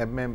MM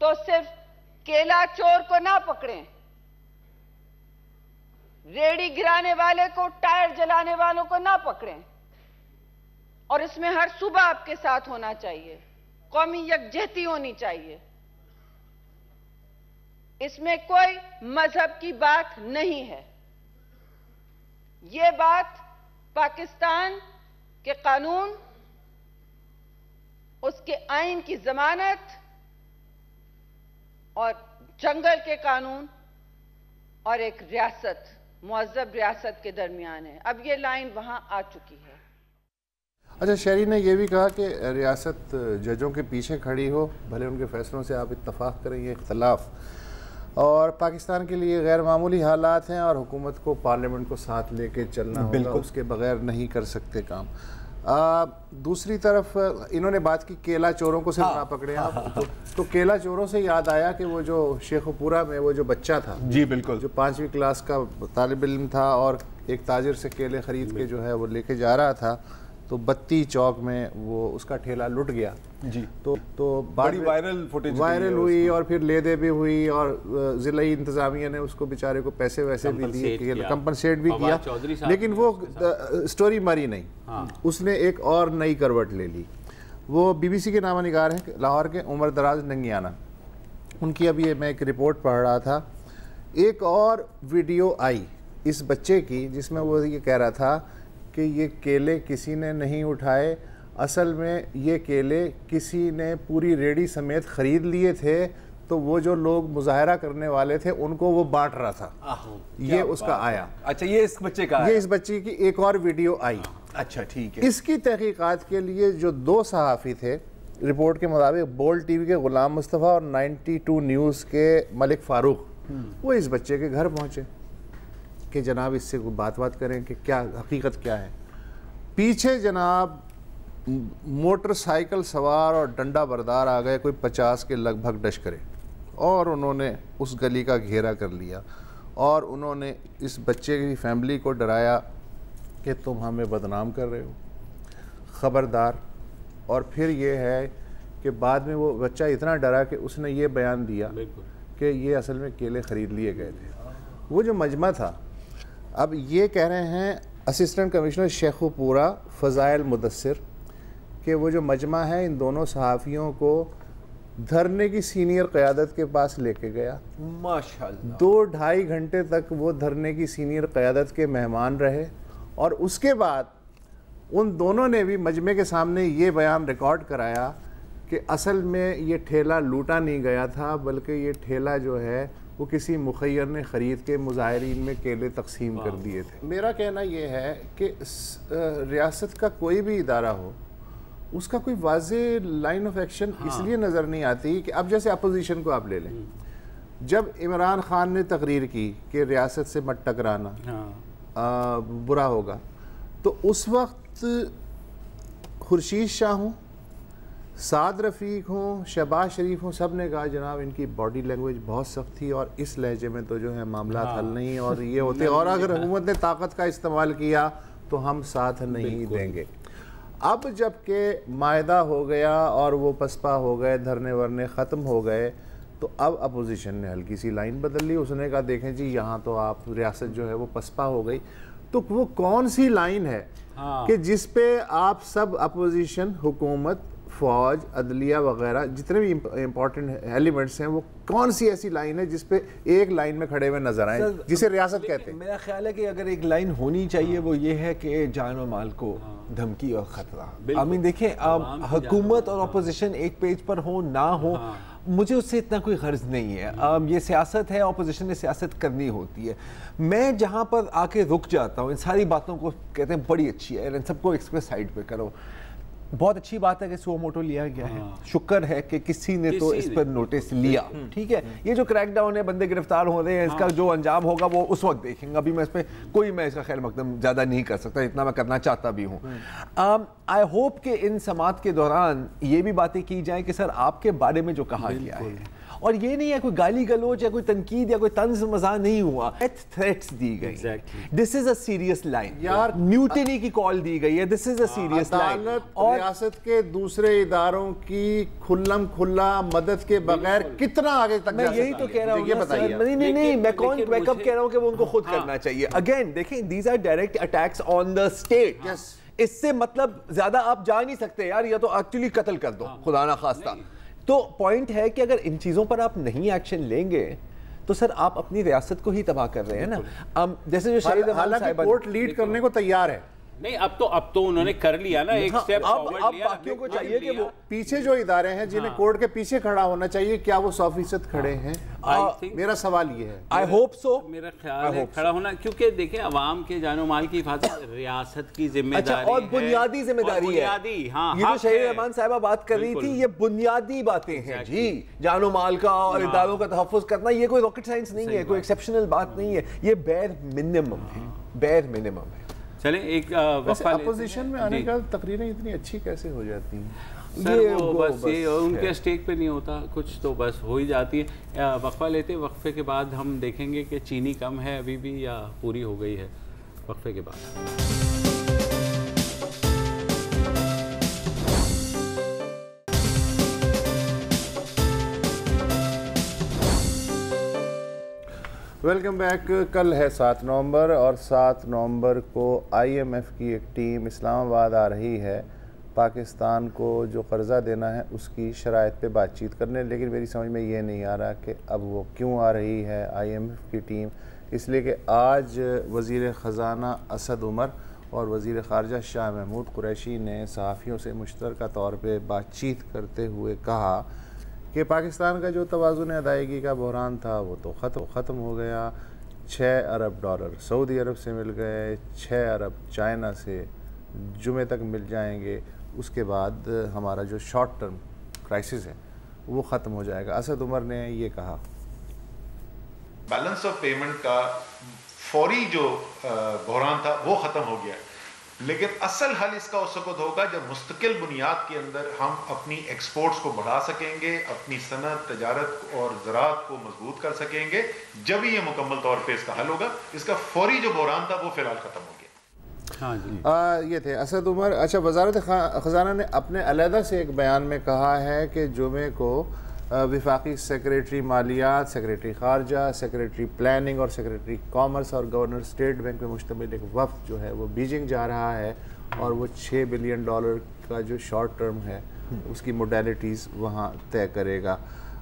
تو صرف کیلا چور کو نہ پکڑیں، ریڑی گرانے والے کو، ٹائر جلانے والوں کو نہ پکڑیں، اور اس میں ہر صوبہ آپ کے ساتھ ہونا چاہیے، قومی یکجہتی ہونی چاہیے، اس میں کوئی مذہب کی بات نہیں ہے۔ یہ بات پاکستان کے قانون، اس کے آئین کی ضمانت اور جنگل کے قانون اور ایک ریاست، مہذب ریاست کے درمیان ہے۔ اب یہ لائن وہاں آ چکی ہے۔ اچھا، شہری نے یہ بھی کہا کہ ریاست ججوں کے پیچھے کھڑی ہو، بھلے ان کے فیصلوں سے آپ اتفاق کریں، یہ اختلاف اور پاکستان کے لیے غیر معمولی حالات ہیں اور حکومت کو پارلیمنٹ کو ساتھ لے کے چلنا ہوگا، اس کے بغیر نہیں کر سکتے کام۔ دوسری طرف انہوں نے بات کی کیلا چوروں کو صرف نہ پکڑے آپ، تو کیلا چوروں سے یاد آیا کہ وہ جو شیخو پورہ میں وہ جو بچہ تھا، جی بالکل، جو 5ویں کلاس کا طالب علم تھا اور ایک تاجر سے کیلے خرید کے جو ہے وہ لے کے جا رہا تھا، تو بتی چوک میں وہ اس کا ٹھیلا لٹ گیا جی، تو بڑی وائرل ہوئی اور پھر لے دے بھی ہوئی اور ضلعی انتظامیہ نے اس کو بیچارے کو پیسے ویسے بھی دیے، کمپنسیٹ بھی کیا، لیکن وہ سٹوری مری نہیں، اس نے ایک اور نئی کروٹ لے لی۔ وہ بی بی سی کے نامہ نگار ہیں لاہور کے، عمر دراز ننگیانہ، ان کی ابھی میں ایک رپورٹ پڑھ رہا تھا، ایک اور ویڈیو آئی اس بچے کی جس میں وہ یہ کہہ رہا تھا کہ یہ کیلے کسی نے نہیں اٹھائے، اصل میں یہ کیلے کسی نے پوری ریڑھی سمیت خرید لیے تھے، تو وہ جو لوگ مظاہرہ کرنے والے تھے ان کو وہ بانٹ رہا تھا، یہ اس کا آیا۔ اچھا، یہ اس بچے کا، یہ اس بچے کی ایک اور ویڈیو آئی۔ اچھا ٹھیک ہے۔ اس کی تحقیقات کے لیے جو 2 صحافی تھے رپورٹ کے مطابق، بولڈ ٹی وی کے غلام مصطفیٰ اور 92 نیوز کے ملک فاروق، وہ اس بچے کے گھر پہنچے کہ جناب اس سے بات کریں کہ کیا حقیقت کیا ہے۔ پیچھے جناب موٹر سائیکل سوار اور ڈنڈا بردار آ گئے، کوئی 50 کے لگ بھگ ڈشکرے، اور انہوں نے اس گلی کا گھیرا کر لیا اور انہوں نے اس بچے کی فیملی کو ڈرایا کہ تم ہمیں بدنام کر رہے ہو، خبردار۔ اور پھر یہ ہے کہ بعد میں وہ بچہ اتنا ڈرا کہ اس نے یہ بیان دیا کہ یہ اصل میں کیلے خرید لیے گئے تھے۔ وہ جو مجمع تھا، اب یہ کہہ رہے ہیں اسسٹنٹ کمشنر شیخو پورہ فضائل مدثر کہ وہ جو مجمع ہے ان دونوں صحافیوں کو دھرنے کی سینئر قیادت کے پاس لے کے گیا، ماشاءاللہ 2-2.5 گھنٹے تک وہ دھرنے کی سینئر قیادت کے مہمان رہے، اور اس کے بعد ان دونوں نے بھی مجمع کے سامنے یہ بیان ریکارڈ کرایا کہ اصل میں یہ ٹھیلا لوٹا نہیں گیا تھا، بلکہ یہ ٹھیلا جو ہے وہ کسی مخیر نے خرید کے مظاہرین میں کیلے تقسیم کر دیے تھے۔ میرا کہنا یہ ہے کہ ریاست کا کوئی بھی ادارہ ہو، اس کا کوئی واضح لائن آف ایکشن اس لیے نظر نہیں آتی کہ اب جیسے اپوزیشن کو آپ لے لیں، جب عمران خان نے تقریر کی کہ ریاست سے مت ٹکرانا برا ہوگا، تو اس وقت خورشید شاہ ہوں، سعد رفیق ہوں، شہباز شریف ہوں، سب نے کہا جناب ان کی باڈی لینگویج بہت سخت تھی اور اس لہجے میں تو جو ہے معاملات حل نہیں اور یہ ہوتے، اور اگر حکومت نے طاقت کا استعمال کیا تو ہم ساتھ نہیں دیں گے۔ اب جب کہ معاہدہ ہو گیا اور وہ پسپا ہو گئے، دھرنے ورنے ختم ہو گئے، تو اب اپوزیشن نے ہلکی سی لائن بدل لی، اس نے کہا دیکھیں جی یہاں تو آپ ریاست جو ہے وہ پسپا ہو گئی، تو وہ کون سی لائن ہے کہ جس پہ آپ سب اپوزیشن، حکومت، فوج، عدلیہ وغیرہ جتنے بھی امپورٹنٹ ایلیمنٹس ہیں، وہ کون سی ایسی لائن ہے جس پہ ایک لائن میں کھڑے ہوئے نظر آئیں جسے ریاست کہتے ہیں؟ میرا خیال ہے کہ اگر ایک لائن ہونی چاہیے وہ یہ ہے کہ جان و مال کو دھمکی اور خطرہ۔ آمین دیکھیں، حکومت اور اپوزیشن ایک پیج پر ہو نہ ہو، مجھے اس سے اتنا کوئی غرض نہیں ہے، یہ سیاست ہے، اپوزیشن نے سیاست کرنی ہوتی ہے۔ میں جہاں پر آ کے رک جاتا ہوں، ان ساری باتوں کو کہتے ہیں بڑی اچھی ہے، ان سب کو ایکسپریس سائڈ پہ کرو، بہت اچھی بات ہے کہ سو موٹو لیا گیا ہے، شکر ہے کہ کسی نے تو اس پر نوٹس لیا، ٹھیک ہے۔ یہ جو کریک ڈاؤن ہے، بندے گرفتار ہو رہے ہیں، اس کا جو انجام ہوگا وہ اس وقت دیکھیں گے، ابھی میں اس پہ میں اس کا خیر مقدم زیادہ نہیں کر سکتا، اتنا میں کرنا چاہتا بھی ہوں۔ آئی ہوپ کہ ان سماعت کے دوران یہ بھی باتیں کی جائیں کہ سر آپ کے بارے میں جو کہا گیا ہے اور یہ نہیں ہے کوئی گالی گلوچ یا کوئی تنقید یا کوئی طنز مزاح نہیں ہوا, تھریٹس دی گئی, دس از اے سیریس لائن یار, میوٹنی کی کال دی گئی ہے, دس از اے سیریس لائن. اور ریاست کے دوسرے اداروں کی کھلم کھلا مدد کے بغیر کتنا آگے تک, میں یہی تو کہہ رہا ہوں, نہیں میں کب کہہ رہا ہوں کہ وہ ان کو خود کرنا چاہیے. اگین دیکھیں, these are direct attacks on the state. اس سے مطلب زیادہ آپ جا نہیں سکتے یار, یا تو ایکچولی قتل کر دو خدا نہ خواستہ. تو پوائنٹ ہے کہ اگر ان چیزوں پر آپ نہیں ایکشن لیں گے تو سر آپ اپنی ریاست کو ہی تباہ کر رہے ہیں نا. جیسے جو شہید امان صاحب کورٹ لیڈ کرنے کو تیار ہے, نہیں اب تو انہوں نے کر لیا نا ایک سٹیپ فارورڈ. اب باقیوں کو چاہیے کہ وہ پیچھے جو ادارے ہیں جنہیں کورٹ کے پیچھے کھڑا ہونا چاہیے, کیا وہ 100% کھڑے ہیں؟ میرا سوال یہ ہے. I hope so. میرا خیال ہے کھڑا ہونا, کیونکہ دیکھیں عوام کے جان و مال کی حفاظت ریاست کی ذمہ داری ہے, اور بنیادی ذمہ داری ہے. یہ جو شہید امان صاحبہ بات کر رہی تھی, یہ بنیادی باتیں ہیں جی, جان و مال کا اور اداروں کا تحفظ کرنا. یہ کوئی راکٹ سائنس نہیں ہے, کوئی ایکسیپشنل بات نہیں ہے, یہ بیر منیمم ہے, بیر منیمم ہے. چلیں ایک اپوزیشن میں آنے کا تقریریں اتنی اچھی کیسے ہو جاتی ہیں؟ بس یہ ان کے اسٹیک پہ نہیں ہوتا کچھ, تو بس ہو ہی جاتی ہے. وقفہ لیتے, وقفے کے بعد ہم دیکھیں گے کہ چینی کم ہے ابھی بھی یا پوری ہو گئی ہے. وقفے کے بعد ویلکم بیک. کل ہے 7 نومبر اور 7 نومبر کو IMF کی ایک ٹیم اسلام آباد آ رہی ہے پاکستان کو جو قرضہ دینا ہے اس کی شرائط پہ بات چیت کرنے. لیکن میری سمجھ میں یہ نہیں آ رہا کہ اب وہ کیوں آ رہی ہے IMF کی ٹیم. اس لیے کہ آج وزیر خزانہ اسد عمر اور وزیر خارجہ شاہ محمود قریشی نے صحافیوں سے مشترکہ طور پہ بات چیت کرتے ہوئے کہا کہ پاکستان کا جو توازن ادائیگی کا بحران تھا وہ تو ختم ہو گیا. 6 ارب ڈالر سعودی عرب سے مل گئے, 6 ارب چائنا سے جمعے تک مل جائیں گے. اس کے بعد ہمارا جو شارٹ ٹرم کرائسس ہے وہ ختم ہو جائے گا. اسد عمر نے یہ کہا. بیلنس آف پیمنٹ کا فوری جو بحران تھا وہ ختم ہو گیا, لیکن اصل حل اس کا اس وقت ہوگا جب مستقل بنیاد کے اندر ہم اپنی ایکسپورٹس کو بڑھا سکیں گے, اپنی صنعت, تجارت اور زراعت کو مضبوط کر سکیں گے. جب یہ مکمل طور پہ اس کا حل ہوگا. اس کا فوری جو بحران تھا وہ فی الحال ختم ہو گیا. یہ تھے اسد عمر. اچھا, وزارت خزانہ نے اپنے علیحدہ سے ایک بیان میں کہا ہے کہ جمعے کو وفاقی سیکریٹری مالیات, سیکریٹری خارجہ, سیکریٹری پلاننگ اور سیکریٹری کامرس اور گورنر اسٹیٹ بینک پہ مشتمل ایک وفد جو ہے وہ بیجنگ جا رہا ہے, اور وہ $6 بلین کا جو شارٹ ٹرم ہے اس کی موڈیلٹیز وہاں طے کرے گا.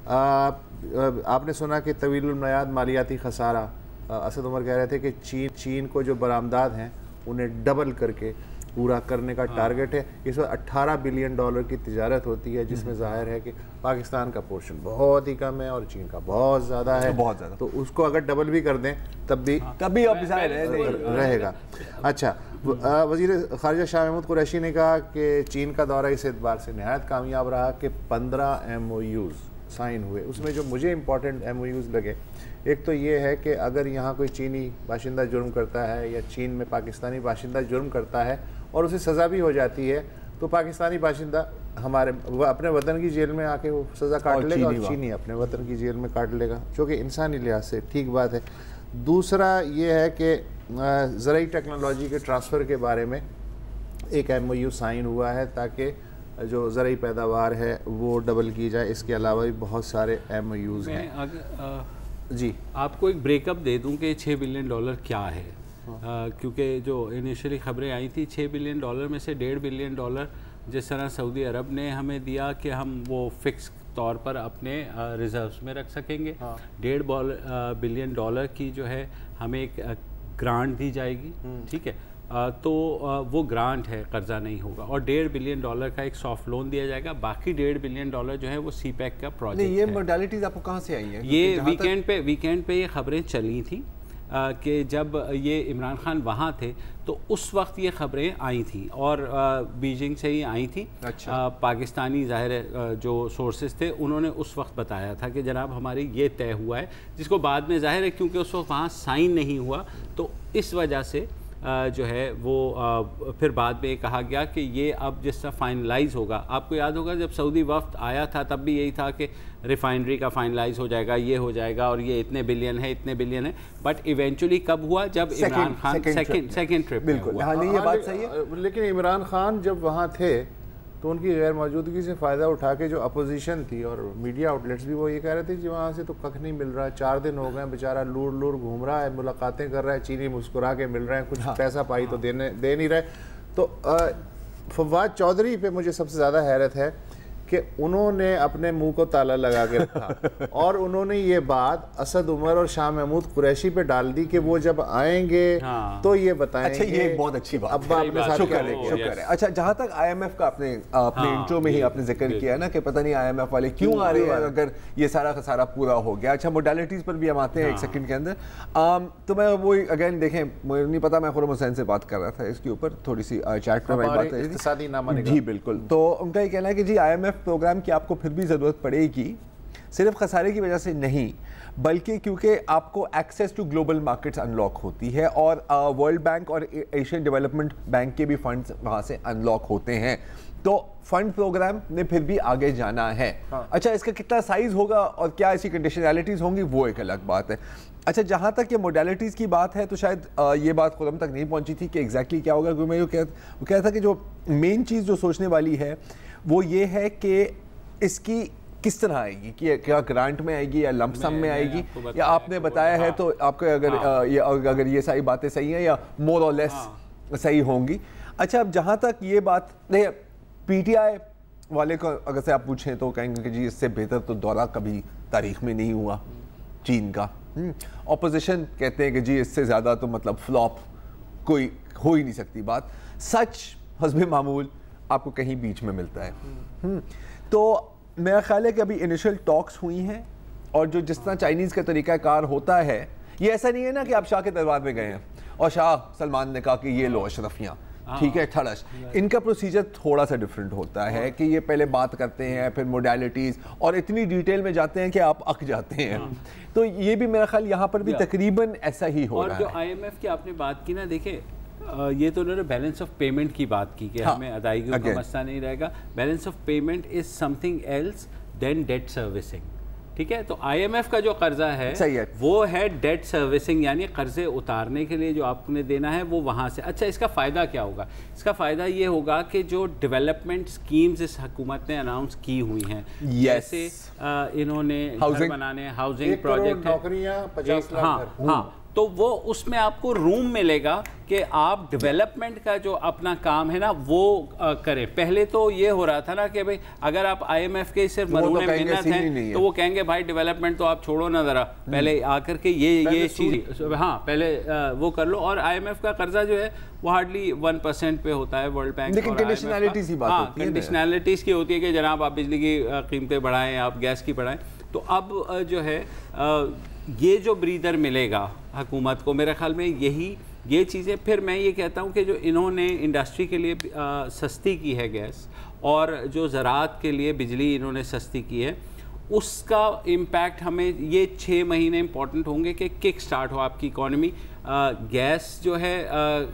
آپ نے سنا کہ طویل المیعاد مالیاتی خسارہ, اسد عمر کہہ رہے تھے کہ چین کو جو برآمدات ہیں انہیں ڈبل کر کے پورا کرنے کا ٹارگٹ ہے. اس وقت $18 بلین کی تجارت ہوتی ہے, جس میں ظاہر ہے کہ پاکستان کا پورشن بہت ہی کم ہے اور چین کا بہت زیادہ ہے, تو اس کو اگر ڈبل بھی کر دیں تب بھی رہے گا. اچھا, وزیر خارجہ شاہ محمود قریشی نے کہا کہ چین کا دورہ اس اعتبار سے نہایت کامیاب رہا کہ 15 MOUs سائن ہوئے. اس میں جو مجھے امپورٹنٹ MOUs لگے, ایک تو یہ ہے کہ اگر یہاں کوئی چینی باشندہ جرم کرتا ہے یا چین میں پاکستانی باشندہ جرم کرتا ہے اور اسے سزا بھی ہو جاتی ہے, تو پاکستانی باشندہ اپنے وطن کی جیل میں آ کے وہ سزا کاٹ لے گا, اور چینی اپنے وطن کی جیل میں کاٹ لے گا, جو کہ انسانی لحاظ سے ٹھیک بات ہے. دوسرا یہ ہے کہ زرعی ٹیکنالوجی کے ٹرانسفر کے بارے میں ایک MOU سائن ہوا ہے تاکہ جو زرعی پیداوار ہے وہ ڈبل کی جائے. اس کے علاوہ بھی بہت سارے MOUs ہیں. جی, آپ کو ایک بریک اپ دے دوں کہ $6 بلین کیا ہے, کیونکہ جو انیشلی خبریں آئی تھی $6 بلین میں سے $1.5 بلین جس طرح سعودی عرب نے ہمیں دیا کہ ہم وہ فکس طور پر اپنے ریزروز میں رکھ سکیں گے. $1.5 بلین کی جو ہے ہمیں ایک گرانٹ دی جائے گی, ٹھیک ہے, تو وہ گرانٹ ہے, قرضہ نہیں ہوگا, اور $1.5 بلین کا ایک سافٹ لون دیا جائے گا. باقی $1.5 بلین جو ہے وہ سی پیک کا پروجیکٹ ہے. یہ موڈیلٹیز آپ کو کہاں سے آئی ہیں؟ یہ ویکینڈ پہ یہ خبریں چلی تھیں کہ جب یہ عمران خان وہاں تھے تو اس وقت یہ خبریں آئی تھیں, اور بیجنگ سے ہی آئی تھیں. پاکستانی ظاہر جو سورسز تھے انہوں نے اس وقت بتایا تھا کہ جناب ہماری یہ طے ہوا ہے, جس کو بعد میں ظاہر ہے کیونکہ اس وقت وہاں سائن نہیں ہوا تو اس وجہ سے جو ہے وہ پھر بعد میں کہا گیا کہ یہ اب جس طرح فائنلائز ہوگا. آپ کو یاد ہوگا جب سعودی وفد آیا تھا تب بھی یہی تھا کہ ریفائنری کا فائنلائز ہو جائے گا, یہ ہو جائے گا اور یہ اتنے بلین ہے, بٹ ایونچولی کب ہوا جب عمران خان سیکنڈ ٹرپ. بالکل, ہاں یہ بات صحیح ہے. لیکن عمران خان جب وہاں تھے تو ان کی غیر موجودگی سے فائدہ اٹھا کے جو اپوزیشن تھی اور میڈیا آؤٹلیٹس بھی وہ یہ کہہ رہے تھے کہ وہاں سے تو ککھ نہیں مل رہا, 4 دن ہو گئے بیچارہ لور گھوم رہا ہے, ملاقاتیں کر رہا ہے, چینی مسکرا کے مل رہے ہیں, کچھ پیسہ پائی تو دے نہیں رہے. تو فواد چودھری پہ مجھے سب سے زیادہ حیرت ہے کہ انہوں نے اپنے منہ کو تالا لگا کے رکھا اور انہوں نے یہ بات اسد عمر اور شاہ محمود قریشی پہ ڈال دی کہ وہ جب آئیں گے تو یہ بتائیں گے. اچھا یہ بہت اچھی بات, ابا اپنے ساتھ شکر ہے. اچھا جہاں تک آئی ایم ایف کا اپنے انٹرو میں ہی آپ نے ذکر کیا نا کہ پتہ نہیں آئی ایم ایف والے کیوں آ رہے ہیں اگر یہ سارا کا سارا پورا ہو گیا. اچھا موڈیلٹیز پر بھی ہم آتے ہیں ایک سیکنڈ کے اندر. تو میں وہی اگین دیکھیں, مجھے نہیں پتا, میں خرم حسین سے بات کر رہا تھا اس کے اوپر, تھوڑی سی چیٹ میں بات ہے اقتصادی نامہ نگار. جی بالکل. تو ان کا یہ کہنا ہے کہ جی آئی ایم ایف پروگرام کی آپ کو پھر بھی ضرورت پڑے گی, صرف خسارے کی وجہ سے نہیں بلکہ کیونکہ آپ کو access to global markets unlock ہوتی ہے اور ورلڈ بینک اور ایشین ڈیولپمنٹ بینک کے بھی فنڈز وہاں سے انلاک ہوتے ہیں. تو فنڈ پروگرام نے پھر بھی آگے جانا ہے. اچھا اس کا کتنا سائز ہوگا اور کیا ایسی کنڈیشنالٹیز ہوں گی وہ ایک الگ بات ہے. اچھا جہاں تک یہ موڈیلٹیز کی بات ہے تو شاید یہ بات خرم تک نہیں پہنچی تھی کہ ایگزیکٹلی کیا ہوگا, کیونکہ میں وہ کہتا تھا کہ جو مین چیز جو سوچنے والی ہے وہ یہ ہے کہ اس کی کس طرح آئے گی, کہ کیا گرانٹ میں آئے گی یا لمپ سم میں آئے گی, یا آپ نے بتایا ہے تو آپ کو اگر یہ ساری باتیں صحیح ہیں یا مور اور لیس صحیح ہوں گی. اچھا اب جہاں تک یہ بات, پی ٹی آئی والے کو اگر سے آپ پوچھیں تو کہیں گے کہ جی اس سے بہتر تو دورہ کبھی تاریخ میں نہیں ہوا چین کا. اپوزیشن کہتے ہیں کہ جی اس سے زیادہ تو مطلب فلاپ کوئی ہو ہی نہیں سکتی بات. سچ حسب معمول آپ کو کہیں بیچ میں ملتا ہے. تو میرا خیال ہے کہ ابھی انیشل ٹاکس ہوئی ہیں اور جو جس طرح چائنیز کا طریقہ کار ہوتا ہے, یہ ایسا نہیں ہے نا کہ آپ شاہ کے دربار میں گئے ہیں اور شاہ سلمان نے کہا کہ یہ لو اشرفیاں, ٹھیک ہے ٹھڑش. ان کا پروسیجر تھوڑا سا ڈیفرنٹ ہوتا ہے کہ یہ پہلے بات کرتے ہیں پھر موڈیلٹیز اور اتنی ڈیٹیل میں جاتے ہیں کہ آپ اک جاتے ہیں. تو یہ بھی میرا خیال یہاں پر بھی تقریباً ایسا ہی ہو رہا ہے. اور جو آئی ایم ایف کی آپ نے بات کی نا, دیکھیں یہ تو انہوں نے بیلنس آف پیمنٹ کی بات کی کہ ہمیں ادائیگیوں کا مسئلہ نہیں رہے گا. Balance of payment is some thing else then date servicing, ٹھیک ہے. تو آئی ایم ایف کا جو قرضہ ہے وہ ہے ڈیٹ سروسنگ, یعنی قرضے اتارنے کے لیے جو آپ نے دینا ہے وہ وہاں سے. اچھا اس کا فائدہ کیا ہوگا؟ اس کا فائدہ یہ ہوگا کہ جو ڈیولپمنٹ سکیمز اس حکومت نے اناؤنس کی ہوئی ہیں, جیسے انہوں نے گھر بنانے, ہاؤسنگ پروجیکٹ, نوکریاں 50 لاکھ, ہاں تو وہ اس میں آپ کو روم ملے گا کہ آپ ڈیولپمنٹ کا جو اپنا کام ہے نا وہ کریں. پہلے تو یہ ہو رہا تھا نا کہ بھئی اگر آپ آئی ایم ایف کے صرف مرہون منت ہیں تو وہ کہیں گے بھائی ڈیولپمنٹ تو آپ چھوڑو نا ذرا, پہلے آ کر کے یہ چیز ہاں پہلے وہ کر لو. اور آئی ایم ایف کا قرضہ جو ہے وہ ہارڈلی 1% پہ ہوتا ہے ورلڈ بینک. لیکن کنڈیشنالٹیز ہی بات ہوتی ہے, کنڈیشنالٹیز کی ہوتی ہے کہ جناب آپ بجلی کی قیمتیں بڑھائیں, آپ گیس کی بڑھائیں. تو اب جو ہے یہ جو بریدر ملے گا حکومت کو, میرے خیال میں یہ چیزیں. پھر میں یہ کہتا ہوں کہ جو انہوں نے انڈسٹری کے لیے سستی کی ہے گیس, اور جو زراعت کے لیے بجلی انہوں نے سستی کی ہے, اس کا امپیکٹ ہمیں یہ 6 مہینے امپورٹنٹ ہوں گے کہ کک سٹارٹ ہو آپ کی اکانومی. گیس جو ہے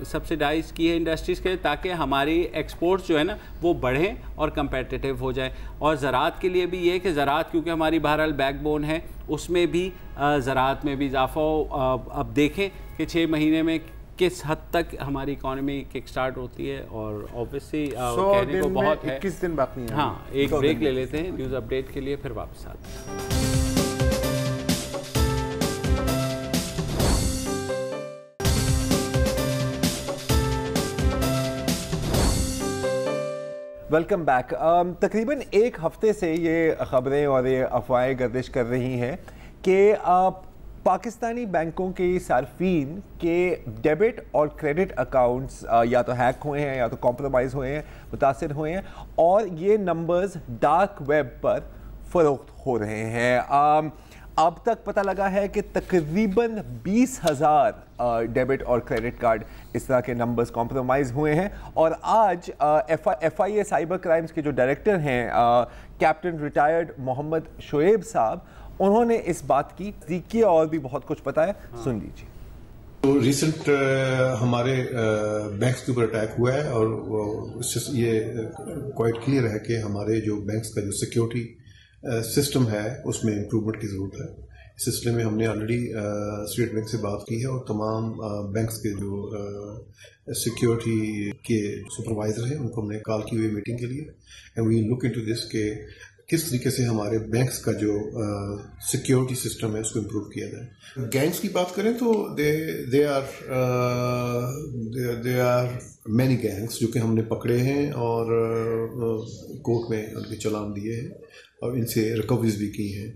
سبسیڈائز کی ہے انڈسٹریز کے, تاکہ ہماری ایکسپورٹس جو ہے نا وہ بڑھیں اور کمپیٹیٹیو ہو جائیں. اور زراعت کے لیے بھی یہ کہ زراعت کیونکہ ہماری بہرحال بیک بون ہے, اس میں بھی زراعت میں بھی اضافہ ہو. اب دیکھیں کہ 6 مہینے میں کس حد تک ہماری اکانومی کک سٹارٹ ہوتی ہے. اور اوبیسلی کہنے کو بہت ہے, 21 دن باقی ہیں. ہاں ایک بریک لے لیتے ہیں نیوز اپڈیٹ کے لیے, پھر واپس آتے ہیں. Welcome back. تقریباً ایک ہفتے سے یہ خبریں اور یہ افواہیں گردش کر رہی ہیں کہ پاکستانی بینکوں کے صارفین کے ڈیبٹ اور کریڈٹ اکاؤنٹس یا تو ہیک ہوئے ہیں یا تو کمپرومائز ہوئے ہیں, متاثر ہوئے ہیں, اور یہ نمبرز ڈارک ویب پر فروخت ہو رہے ہیں. اب تک پتہ لگا ہے کہ تقریباً 20,000 ڈیبٹ اور کریڈٹ کارڈ اس طرح کے نمبرز کمپرومائز ہوئے ہیں. اور آج F I A cyber crimes کے جو ڈائریکٹر ہیں کیپٹن ریٹائرڈ محمد شعیب صاحب, انہوں نے اس بات کی تصدیق کی اور بھی بہت کچھ بتایا. سن لیجیے. تو ریسنٹ ہمارے بینکس کے اوپر اٹیک ہوا ہے اور اس سے یہ کوائٹ کلیئر ہے کہ ہمارے جو بینکس کا جو سیکیورٹی سسٹم ہے اس میں امپرومنٹ کی ضرورت ہے. اس سلسلے میں ہم نے آلریڈی اسٹیٹ بینک سے بات کی ہے اور تمام بینکس کے جو سیکیورٹی کے سپروائزر ہیں ان کو ہم نے کال کی ہوئی میٹنگ کے لیے. And we look into this کہ کس طریقے سے ہمارے بینکس کا جو سیکیورٹی سسٹم ہے اس کو امپروو کیا جائے. گینگس کی بات کریں تو دے آر مینی گینگس جو کہ ہم نے پکڑے ہیں اور کورٹ میں ان کے چلان دیے ہیں اور ان سے ریکوریز بھی کی ہیں.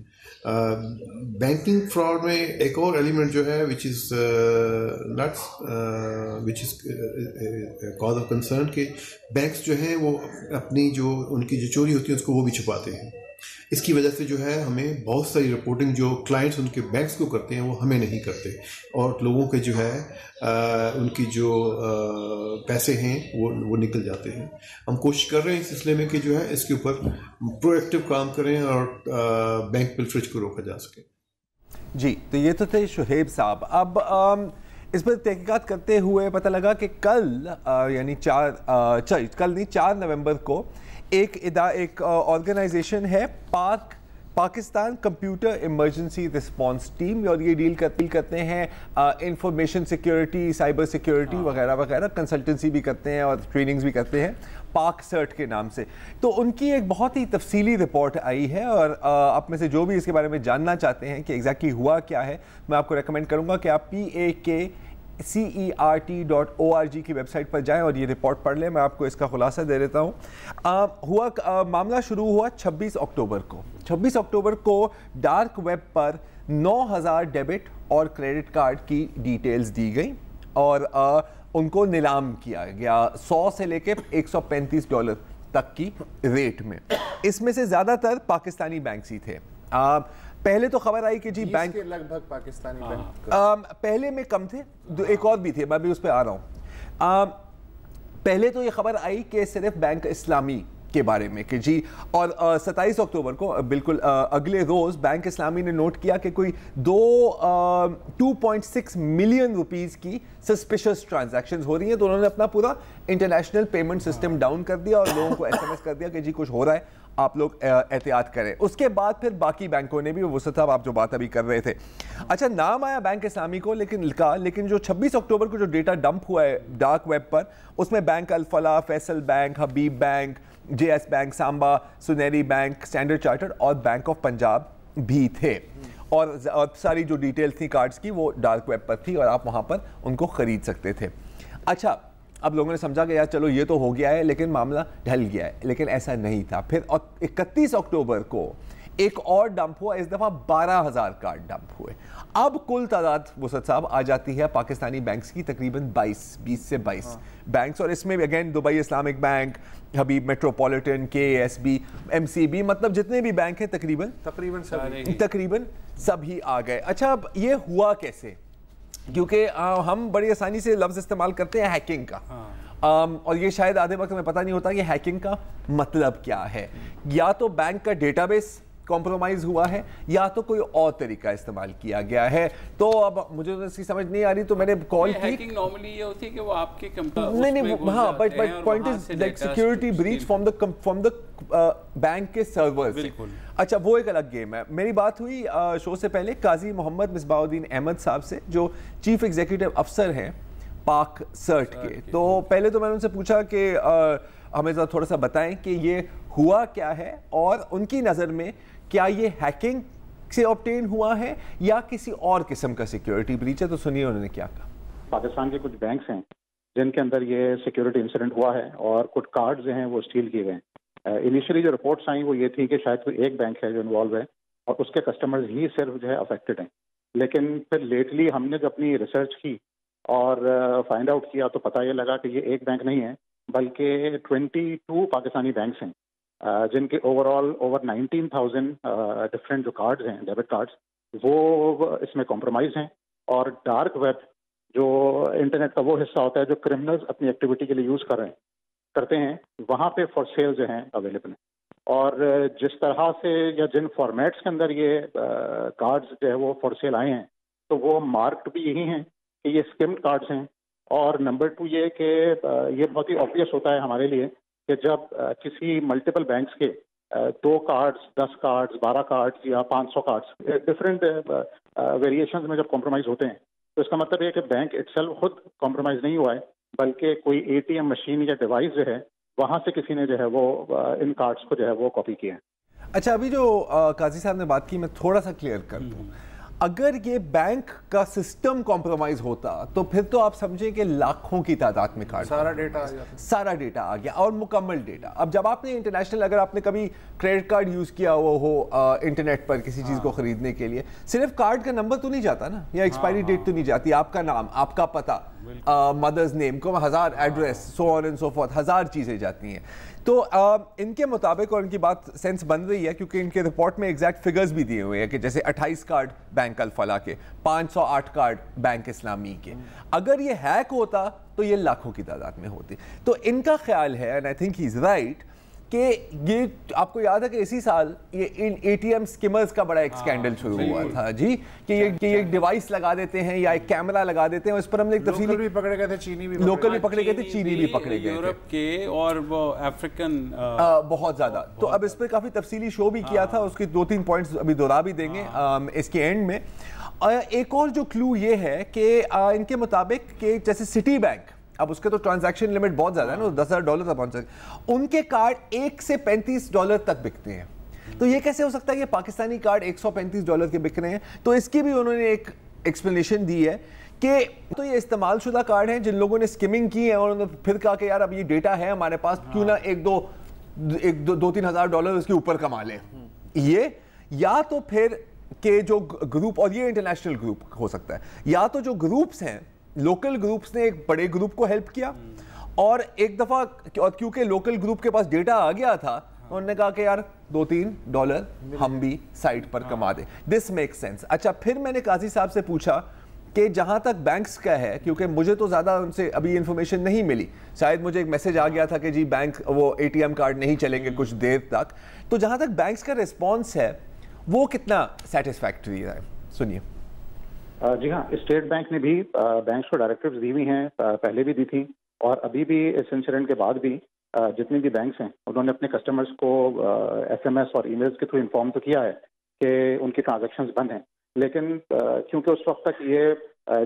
بینکنگ فراڈ میں ایک اور ایلیمنٹ جو ہے وچ از کاز آف کنسرن کہ بینکس جو ہیں وہ اپنی جو ان کی جو چوری ہوتی ہے اس کو وہ بھی چھپاتے ہیں. اس کی وجہ سے جو ہے ہمیں بہت ساری رپورٹنگ جو کلائنٹس ان کے بینکس کو کرتے ہیں وہ ہمیں نہیں کرتے اور لوگوں کے جو ہے ان کی جو پیسے ہیں وہ نکل جاتے ہیں. ہم کوشش کر رہے ہیں اس سلسلے میں کہ جو ہے اس کے اوپر پرو ایکٹیو کام کریں اور بینک پلفریج کو روکا جا سکے. جی تو یہ تو تھے شہیب صاحب. اب اس پر تحقیقات کرتے ہوئے پتہ لگا کہ کل یعنی 4 نومبر کو ایک آرگنائزیشن ہے Pakistan computer emergency response team اور یہ ڈیل کرتے ہیں انفارمیشن سیکیورٹی سائبر سیکیورٹی وغیرہ وغیرہ کنسلٹنسی بھی کرتے ہیں اور ٹریننگز بھی کرتے ہیں پاک سرٹ کے نام سے. تو ان کی ایک بہت ہی تفصیلی رپورٹ آئی ہے اور آپ میں سے جو بھی اس کے بارے میں جاننا چاہتے ہیں کہ ایگزیکٹلی ہوا کیا ہے میں آپ کو ریکمینڈ کروں گا کہ آپ PAKCERT.org کی ویب سائٹ پر جائیں اور یہ رپورٹ پڑھ لیں. میں آپ کو اس کا خلاصہ دے دیتا ہوں. معاملہ شروع ہوا 26 اکتوبر کو. 26 اکتوبر کو ڈارک ویب پر 9000 ڈیبٹ اور کریڈٹ کارڈ کی ڈیٹیلز دی گئی اور ان کو نیلام کیا گیا $100 سے لے کے $135 تک کی ریٹ میں. اس میں سے زیادہ تر پاکستانی بینکس ہی تھے. پہلے تو خبر آئی کہ جی بینک لگ بھگ پاکستانی بینک پہلے میں کم تھے, ایک اور بھی تھے, میں بھی اس پہ آ رہا ہوں. پہلے تو یہ خبر آئی کہ صرف بینک اسلامی کے بارے میں کہ جی, اور 27 اکتوبر کو بالکل اگلے روز بینک اسلامی نے نوٹ کیا کہ کوئی 2.6 ملین روپیز کی سسپیشس ٹرانزیکشنز ہو رہی ہیں. تو انہوں نے اپنا پورا انٹرنیشنل پیمنٹ سسٹم ڈاؤن کر دیا اور لوگوں کو SMS کر دیا کہ جی کچھ ہو رہا ہے, آپ لوگ احتیاط کریں. اس کے بعد پھر باقی بینکوں نے بھی, وسط صاحب آپ جو بات ابھی کر رہے تھے, اچھا نام آیا بینک اسلامی کو لیکن جو 26 اکتوبر کو جو ڈیٹا ڈمپ ہوا ہے ڈارک ویب پر, اس میں bank Alfalah, Faysal bank, Habib bank, JS bank, Samba, Soneri bank, Standard Chartered اور بینک آف پنجاب بھی تھے. اور ساری جو ڈیٹیل تھی کارڈز کی وہ ڈارک ویب پر تھی اور آپ وہاں پر ان کو خرید سکتے تھے. اچھا اب لوگوں نے سمجھا کہ یار چلو یہ تو ہو گیا ہے لیکن معاملہ ڈھل گیا ہے, لیکن ایسا نہیں تھا. پھر 31 اکتوبر کو ایک اور ڈمپ ہوا, اس دفعہ 12000 کارڈ ڈمپ ہوئے. اب کل تعداد وسط صاحب آ جاتی ہے پاکستانی بینکس کی تقریباً 20 سے 22 بینکس, اور اس میں اگین دبئی اسلامک بینک, حبیب میٹروپولیٹن, KSB, MCB, مطلب جتنے بھی بینک ہیں تقریباً سبھی آ گئے. اچھا اب یہ ہوا کیسے, کیونکہ ہم بڑی آسانی سے لفظ استعمال کرتے ہیں ہیکنگ کا, اور یہ شاید آدھے وقت میں پتہ نہیں ہوتا کہ ہیکنگ کا مطلب کیا ہے. یا تو بینک کا ڈیٹا بیس کمپرومائز ہوا ہے یا تو کوئی اور طریقہ استعمال کیا گیا ہے. تو اب مجھے اس کی سمجھ نہیں آ رہی تو میں نے کال کی. ہیکنگ نارملی یہ ہوتی ہے کہ وہ آپ کے نہیں ہاں, but point is like security breach from the bank کے سرورز. اچھا وہ ایک الگ گیم ہے. میری بات ہوئی شو سے پہلے قاضی محمد مصباح الدین احمد صاحب سے جو چیف ایگزیکٹو افسر ہیں پاک سرٹ کے. تو پہلے تو میں نے ان سے پوچھا کہ ہمیں تھوڑا سا بتائیں کہ یہ ہوا کیا ہے اور ان کی نظر میں کیا یہ ہیکنگ سے آبٹین ہوا ہے یا کسی اور قسم کا سیکیورٹی بریچ ہے. تو سنیے انہوں نے کیا کہا. پاکستان کے کچھ بینکس ہیں جن کے اندر یہ سیکیورٹی انسیڈنٹ ہوا ہے اور کچھ کارڈز جو ہیں وہ اسٹیل کیے گئے. انیشلی جو رپورٹس آئیں وہ یہ تھی کہ شاید کوئی ایک بینک ہے جو انوالو ہے اور اس کے کسٹمرز ہی صرف جو ہے افیکٹڈ ہیں. لیکن پھر لیٹلی ہم نے جو اپنی ریسرچ کی اور فائنڈ آؤٹ کیا تو پتہ یہ لگا کہ یہ ایک بینک نہیں ہے بلکہ 22 پاکستانی بینکس ہیں جن کے اوور 19,000 ڈفرینٹ جو کارڈز ہیں ڈیبٹ کارڈز وہ اس میں کمپرومائز ہیں. اور ڈارک ویب جو انٹرنیٹ کا وہ حصہ ہوتا ہے جو کرمنلز اپنی ایکٹیویٹی کے لیے یوز کرتے ہیں وہاں پہ فار سیل جو ہیں اویلیبل ہیں. اور جس طرح سے یا جن فارمیٹس کے اندر یہ کارڈز جو ہے وہ فار سیل آئے ہیں تو وہ مارکڈ بھی یہی ہیں کہ یہ اسکمڈ کارڈز ہیں، اور نمبر 2 یہ کہ یہ بہت ہی آبویس ہوتا ہے ہمارے لیے کہ جب کسی ملٹیپل بینکس کے 2 کارڈز، 10 کارڈز، 12 کارڈز یا 500 کارڈز ڈفرینٹ ویریشنز میں جب کمپرومائز ہوتے ہیں، تو اس کا مطلب یہ کہ بینک اٹسیلف خود کمپرومائز نہیں ہوا ہے، بلکہ کوئی ATM مشین یا ڈیوائس جو ہے وہاں سے کسی نے جو ہے وہ ان کارڈز کو جو ہے وہ کاپی کیا ہے۔ اچھا، ابھی جو قاضی صاحب نے بات کی میں تھوڑا سا کلیئر کر دوں، اگر یہ بینک کا سسٹم کمپرومائز ہوتا تو پھر تو آپ سمجھیں کہ لاکھوں کی تعداد میں کارڈ، سارا ڈیٹا آ گیا اور مکمل ڈیٹا۔ اب جب آپ نے انٹرنیشنل، اگر آپ نے کبھی کریڈٹ کارڈ یوز کیا ہوا ہو انٹرنیٹ پر کسی چیز کو خریدنے کے لیے، صرف کارڈ کا نمبر تو نہیں جاتا نا، یا ایکسپائری ڈیٹ تو نہیں جاتی، آپ کا نام، آپ کا پتہ، مدرز نیم کو 1000 address, so on and so forth, 1000 چیزیں جاتی ہیں۔ تو ان کے مطابق، اور ان کی بات سینس بن رہی ہے کیونکہ ان کے رپورٹ میں ایگزیکٹ فگرز بھی دیے ہوئے ہیں کہ جیسے 28 کارڈ بینک الفلاح کے، 508 کارڈ بینک اسلامی کے، اگر یہ ہیک ہوتا تو یہ لاکھوں کی تعداد میں ہوتی۔ تو ان کا خیال ہے، and I think he is right, کہ یہ آپ کو یاد ہے کہ اسی سال یہ ATM اسکیمرز کا بڑا ایک اسکینڈل شروع ہوا تھا جی، کہ یہ ایک ڈیوائس لگا دیتے ہیں یا ایک کیمرہ لگا دیتے ہیں، اس پر ہم نے ایک تفصیل، لوکل بھی پکڑے گئے تھے، چینی بھی پکڑے گئے تھے، چینی بھی پکڑے گئے تھے، یورپ کے اور وہ افریقن بہت زیادہ۔ تو اب اس پہ کافی تفصیلی شو بھی کیا تھا، اس کی 2-3 پوائنٹس ابھی دوہرا بھی دیں گے اس کے اینڈ میں۔ ایک اور جو کلو یہ ہے کہ ان کے مطابق کہ جیسے سٹی بینک، اب اس کے تو ٹرانزیکشن لیمٹ بہت زیادہ ہے نا، $10,000 تک پہنچ سکتے، ان کے کارڈ $1 سے $35 تک بکتے ہیں۔ تو یہ کیسے ہو سکتا ہے کہ پاکستانی کارڈ $135 کے بک رہے ہیں؟ تو اس کی بھی انہوں نے ایک ایکسپلینیشن دی ہے کہ تو یہ استعمال شدہ کارڈ ہیں جن لوگوں نے سکمنگ کی ہے اور انہوں نے پھر کہا کہ یار اب یہ ڈیٹا ہے ہمارے پاس، کیوں نہ $2,000-3,000 اس کے اوپر کما لیں۔ یہ یا تو پھر کہ جو گروپ، اور یہ انٹرنیشنل گروپ ہو سکتا ہے، یا تو جو گروپس ہیں، لوکل گروپس نے ایک بڑے گروپ کو ہیلپ کیا، اور ایک دفعہ کیونکہ لوکل گروپ کے پاس ڈیٹا آ گیا تھا، انہوں نے کہا کہ یار $2-3 ہم بھی سائٹ پر کما دیں۔ This make sense. اچھا، پھر میں نے قاضی صاحب سے پوچھا کہ جہاں تک بینکس کا ہے، کیونکہ مجھے تو زیادہ ان سے ابھی انفارمیشن نہیں ملی، شاید مجھے ایک میسج آ گیا تھا کہ جی بینک وہ ATM کارڈ نہیں چلیں گے کچھ دیر تک، تو جہاں تک بینکس کا ریسپانس ہے وہ کتنا سیٹسفیکٹری ہے؟ سنیے۔ جی ہاں، اسٹیٹ بینک نے بھی بینکس کو ڈائریکٹیوز دی ہوئی ہیں، پہلے بھی دی تھی اور ابھی بھی اس انسیڈنٹ کے بعد بھی جتنے بھی بینکس ہیں انہوں نے اپنے کسٹمرز کو SMS اور ای میلز کے تھرو انفارم تو کیا ہے کہ ان کی ٹرانزیکشنز بند ہیں، لیکن کیونکہ اس وقت تک یہ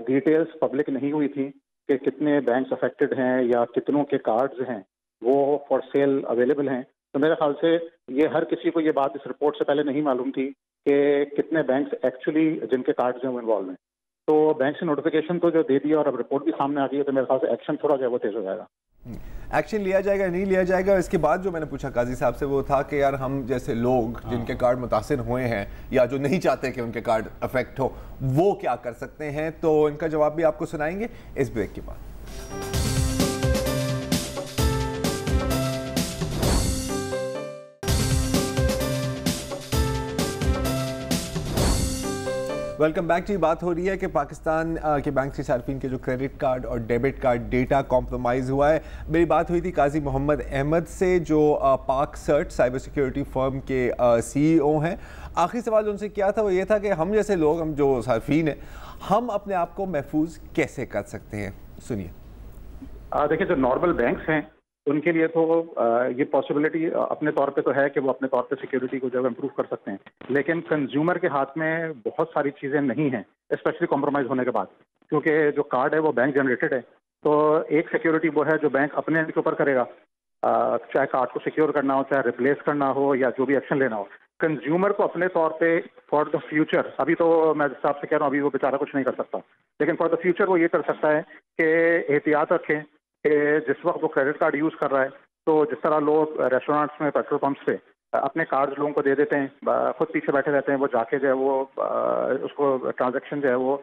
ڈیٹیلز پبلک نہیں ہوئی تھی کہ کتنے بینکس افیکٹڈ ہیں یا کتنوں کے کارڈز ہیں وہ فار سیل اویلیبل ہیں، تو میرے خیال سے یہ ہر کسی کو یہ بات اس رپورٹ سے پہلے نہیں معلوم تھی کہ کتنے بینکس ایکچولی جن کے کارڈز ہیں وہ انوالو ہیں۔ تو بینک سے نوٹیفیکیشن تو جو دے دیا اور اب رپورٹ بھی سامنے آ گئی ہے، تو میرے خیال سے ایکشن تھوڑا جو ہے وہ تیز ہو جائے گا۔ ایکشن لیا جائے گا نہیں لیا جائے گا؟ اس کے بعد جو میں نے پوچھا قاضی صاحب سے وہ تھا کہ یار ہم جیسے لوگ جن کے کارڈ متاثر ہوئے ہیں یا جو نہیں چاہتے کہ ان کے کارڈ افیکٹ ہو، وہ کیا کر سکتے ہیں؟ تو ان کا جواب بھی آپ کو سنائیں گے اس بریک کے بعد۔ ویلکم بیک جی۔ بات ہو رہی ہے کہ پاکستان کے بینک کے صارفین کے جو کریڈٹ کارڈ اور ڈیبٹ کارڈ ڈیٹا کمپرومائز ہوا ہے۔ میری بات ہوئی تھی قاضی محمد احمد سے جو پاک سرٹ سائبر سیکیورٹی فرم کے CEO ہیں۔ آخری سوال ان سے کیا تھا وہ یہ تھا کہ ہم جیسے لوگ، ہم جو صارفین ہیں، ہم اپنے آپ کو محفوظ کیسے کر سکتے ہیں؟ سنیے۔ دیکھیں، جو نارمل بینکس ہیں ان کے لیے تو یہ پاسبلٹی اپنے طور پہ تو ہے کہ وہ اپنے طور پہ سیکیورٹی کو جو ہے امپروو کر سکتے ہیں، لیکن کنزیومر کے ہاتھ میں بہت ساری چیزیں نہیں ہیں، اسپیشلی کمپرومائز ہونے کے بعد، کیونکہ جو کارڈ ہے وہ بینک جنریٹڈ ہے، تو ایک سیکیورٹی وہ ہے جو بینک اپنے اینڈ کے اوپر کرے گا، چاہے کارڈ کو سیکیور کرنا ہو، چاہے ریپلیس کرنا ہو، یا جو بھی ایکشن لینا ہو۔ کنزیومر کو اپنے طور پہ فار دا فیوچر، ابھی تو میں جس حساب سے کہہ رہا ہوں ابھی وہ بیچارہ کچھ نہیں کر سکتا، لیکن فار دا فیوچر وہ یہ کر سکتا ہے کہ احتیاط رکھیں کہ جس وقت وہ کریڈٹ کارڈ یوز کر رہا ہے، تو جس طرح لوگ ریسٹورینٹس میں، پیٹرول پمپس پہ اپنے کارڈ لوگوں کو دے دیتے ہیں، خود پیچھے بیٹھے رہتے ہیں، وہ جا کے جو ہے وہ اس کو ٹرانزیکشن جو ہے وہ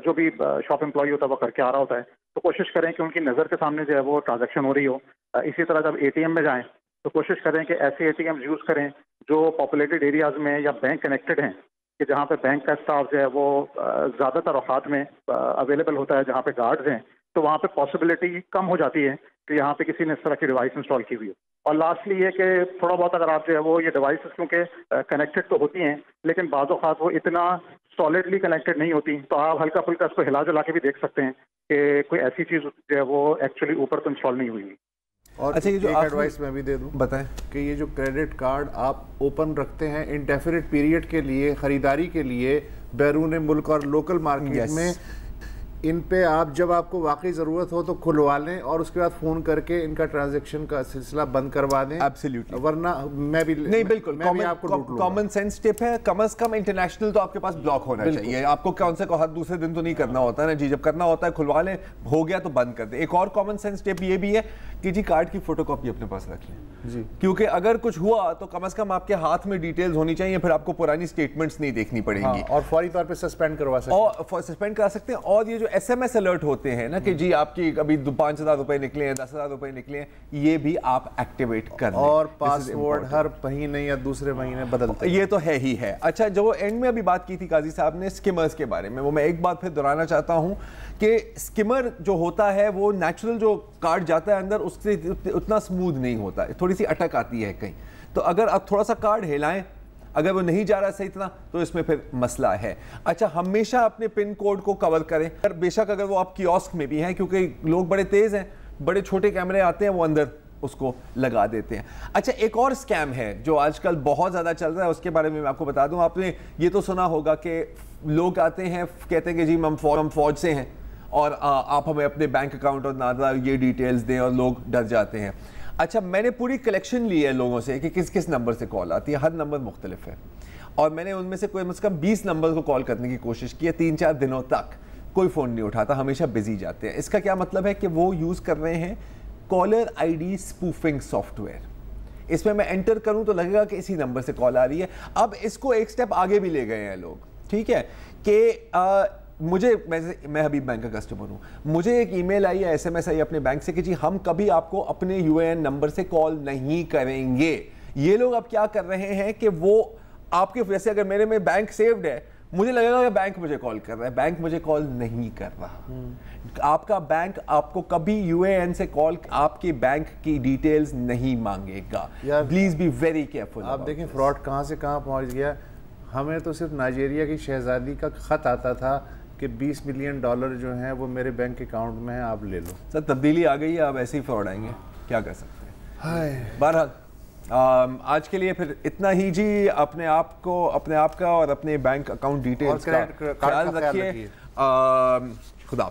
جو بھی شاپ امپلائی ہوتا ہے وہ کر کے آ رہا ہوتا ہے، تو کوشش کریں کہ ان کی نظر کے سامنے جو ہے وہ ٹرانزیکشن ہو رہی ہو۔ اسی طرح جب ATM میں جائیں تو کوشش کریں کہ ایسے ATM یوز کریں جو پاپولیٹڈ ایریاز میں یا بینک کنیکٹڈ ہیں، کہ جہاں پہ بینک کا اسٹاف جو ہے وہ زیادہ تر اوقات میں اویلیبل ہوتا ہے، جہاں پہ گارڈز ہیں، تو وہاں پہ پاسبلٹی کم ہو جاتی ہے کہ یہاں پہ کسی نے اس طرح کی ڈیوائس انسٹال کی ہوئی ہو. اور لاسٹلی یہ کہ تھوڑا بہت اگر آپ جو ہے وہ یہ ڈیوائسز کیونکہ کنیکٹڈ تو ہوتی ہیں لیکن بعض اوقات وہ اتنا سالڈلی کنیکٹڈ نہیں ہوتی, تو آپ ہلکا پھلکا اس کو ہلا جلا کے بھی دیکھ سکتے ہیں کہ کوئی ایسی چیز جو ہے وہ ایکچولی اوپر تو انسٹال نہیں ہوئی. اور اچھا یہ جو ایڈوائس میں بھی دے دوں, بتائیں کہ یہ جو کریڈٹ کارڈ آپ اوپن رکھتے ہیں انڈیفینٹ پیریڈ کے لیے خریداری کے لیے بیرون ملک اور لوکل مارکیٹ میں, ان پہ آپ جب آپ کو واقعی ضرورت ہو تو کھلوا لیں اور اس کے بعد فون کر کے ان کا ٹرانزیکشن کا سلسلہ بند کروا دیں. ایبسلیوٹلی, ورنہ میں بھی نہیں, بالکل کامن سینس ٹپ ہے. کم از کم انٹرنیشنل تو آپ کے پاس بلاک ہونا چاہیے. آپ کو کون سے ہر دوسرے دن تو نہیں کرنا ہوتا ہے نا جی, جب کرنا ہوتا ہے کھلوا لیں, ہو گیا تو بند کر دیں. ایک اور کامن سینس ٹپ یہ بھی ہے کہ جی کارڈ کی فوٹو کاپی اپنے پاس رکھ لیں جی, کیونکہ اگر کچھ ہوا تو کم از کم آپ کے ہاتھ میں ڈیٹیلز ہونی چاہیے, پھر آپ کو پرانی سٹیٹمنٹس نہیں دیکھنی پڑیں گی اور فوری طور پہ سسپینڈ کروا سکتے ہیں. اور یہ جو ایس ایم ایس الرٹ ہوتے ہیں نا کہ جی آپ کی ابھی 5,000 روپے نکلے ہیں, 10,000 روپے نکلے ہیں, یہ بھی آپ ایکٹیویٹ کر لیں. اور پاسورڈ ہر مہینے یا دوسرے مہینے بدلتے, یہ تو ہے ہی ہے. اچھا, جو اینڈ میں ابھی بات کی تھی قاضی صاحب نے اسکیمرز کے بارے میں, وہ میں ایک بات پھر دہرانا چاہتا ہوں کہ اسکیمر جو ہوتا ہے وہ نیچرل جو کارڈ جاتا ہے اندر اس سے اتنا سموتھ نہیں ہوتا ہے, تھوڑی سی اٹک آتی ہے کہیں. تو اگر آپ تھوڑا سا کارڈ ہلائیں, اگر وہ نہیں جا رہا صحیح اتنا, تو اس میں پھر مسئلہ ہے. اچھا, ہمیشہ اپنے پن کوڈ کو کور کریں, بے شک اگر وہ آپ کیوسک میں بھی ہیں, کیونکہ لوگ بڑے تیز ہیں, بڑے چھوٹے کیمرے آتے ہیں وہ اندر اس کو لگا دیتے ہیں. اچھا, ایک اور اسکیم ہے جو آج کل بہت زیادہ چل رہا ہے, اس کے بارے میں آپ کو بتا دوں. آپ نے یہ تو سنا ہوگا کہ لوگ آتے ہیں کہتے ہیں کہ جی ہم فوج سے ہیں اور آپ ہمیں اپنے بینک اکاؤنٹ اور نادا یہ ڈیٹیلز دیں, اور لوگ ڈر جاتے ہیں. اچھا, میں نے پوری کلیکشن لی ہے لوگوں سے کہ کس کس نمبر سے کال آتی ہے, ہر نمبر مختلف ہے, اور میں نے ان میں سے کوئی کم 20 نمبر کو کال کرنے کی کوشش کی ہے. 3-4 دنوں تک کوئی فون نہیں اٹھاتا, ہمیشہ بزی جاتے ہیں. اس کا کیا مطلب ہے کہ وہ یوز کر رہے ہیں caller I D spoofing software. اس میں انٹر کروں تو لگے گا کہ اسی نمبر سے کال آ رہی ہے. اب اس کو ایک سٹیپ آگے بھی لے گئے ہیں لوگ, ٹھیک ہے, کہ میں حبیب بینک کا کسٹمر ہوں, مجھے ایک ای میل آئی ہے, ایس ایم ایس آئی اپنے بینک سے کہ جی ہم کبھی آپ کو اپنے یو اے این نمبر سے کال نہیں کریں گے. یہ لوگ اب کیا کر رہے ہیں کہ وہ آپ کے ویسے اگر میرے میں بینک سیوڈ ہے, مجھے لگے گا کہ بینک مجھے کال کر رہا ہے, بینک مجھے کال نہیں کر رہا. آپ کا بینک آپ کو کبھی یو اے این سے کال, آپ کے بینک کی ڈیٹیلز نہیں مانگے گا. Please be very careful. آپ دیکھیں فراڈ کہاں سے کہاں پہنچ گیا. ہمیں تو صرف نائجیریا کی شہزادی کا خط آتا تھا کہ $20 ملین جو ہیں وہ میرے بینک اکاؤنٹ میں ہیں, آپ لے لو. سر تبدیلی آ گئی ہے, اب ایسے ہی فراڈ آئیں گے, کیا کر سکتے ہیں. بہرحال آج کے لیے پھر اتنا ہی جی. اپنے آپ کا اور اپنے بینک اکاؤنٹ ڈیٹیلز کا خیال رکھیے. خدا.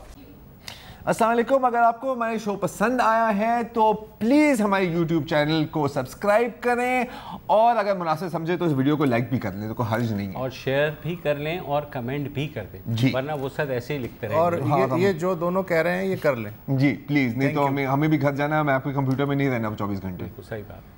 السلام علیکم. اگر آپ کو ہمارے شو پسند آیا ہے تو پلیز ہمارے یوٹیوب چینل کو سبسکرائب کریں, اور اگر مناسب سمجھے تو اس ویڈیو کو لائک بھی کر لیں, تو کوئی حرج نہیں ہے, اور شیئر بھی کر لیں اور کمنٹ بھی کر دیں جی, ورنہ وہ سب ایسے ہی لکھتے رہیں. اور یہ جو دونوں کہہ رہے ہیں یہ کر لیں جی پلیز, نہیں تو ہمیں بھی گھر جانا ہے, میں آپ کے کمپیوٹر میں نہیں رہنا 24 گھنٹے. صحیح بات.